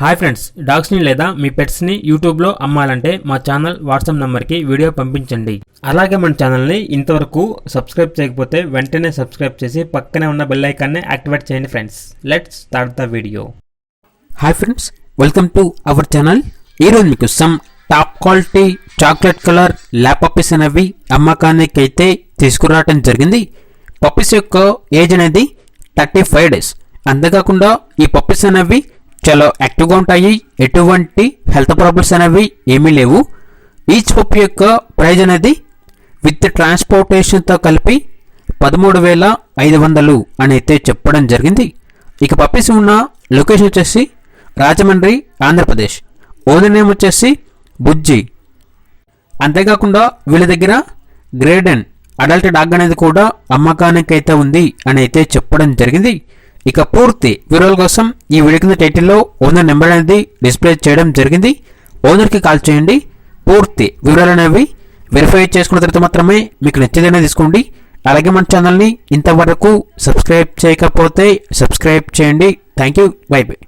Hi friends, డాగ్స్ని లేదా మీ పెట్స్ని యూట్యూబ్లో అమ్మాలంటే మా ఛానల్ వాట్సాప్ నెంబర్కి వీడియో పంపించండి. అలాగే మన ఛానల్ని ఇంతవరకు సబ్స్క్రైబ్ చేయకపోతే వెంటనే సబ్స్క్రైబ్ చేసి పక్కనే ఉన్న బెల్ ఐకాన్ని యాక్టివేట్ చేయండి friends. Let's start the video. Hi friends, welcome to our channel. ఈరోజు మీకు some top quality chocolate colour lap puppies అనేవి అమ్మకానికి అయితే తీసుకురావడం జరిగింది. పప్పీస్ యొక్క ఏజ్ అనేది 35 days. అంతేకాకుండా ఈ పప్పీస్ అనేవి చాలా యాక్టివ్గా ఉంటాయి. ఎటువంటి హెల్త్ ప్రాబ్లమ్స్ అనేవి ఏమీ లేవు. ఈచ్ పప్పీ యొక్క ప్రైజ్ అనేది విత్ ట్రాన్స్పోర్టేషన్తో కలిపి 13,500 అని అయితే చెప్పడం జరిగింది. ఇక పప్పీస్ ఉన్న లొకేషన్ వచ్చేసి రాజమండ్రి, ఆంధ్రప్రదేశ్. ఓనర్ నేమ్ వచ్చేసి బుజ్జి. అంతేకాకుండా వీళ్ళ దగ్గర గ్రేడెన్ అడల్ట్ డాగ్ అనేది కూడా అమ్మకానికి అయితే ఉంది అని అయితే చెప్పడం జరిగింది. ఇక పూర్తి వివరాల కోసం ఈ వీడియో కింద టైటిల్లో ఓనర్ నెంబర్ అనేది డిస్ప్లే చేయడం జరిగింది. ఓనర్కి కాల్ చేయండి. పూర్తి వివరాలు అనేవి వెరిఫై చేసుకున్న తర్వాత మాత్రమే మీకు నచ్చేదైనా తీసుకోండి. అలాగే మన ఛానల్ని ఇంతవరకు సబ్స్క్రైబ్ చేయకపోతే సబ్స్క్రైబ్ చేయండి. Thank you. By by.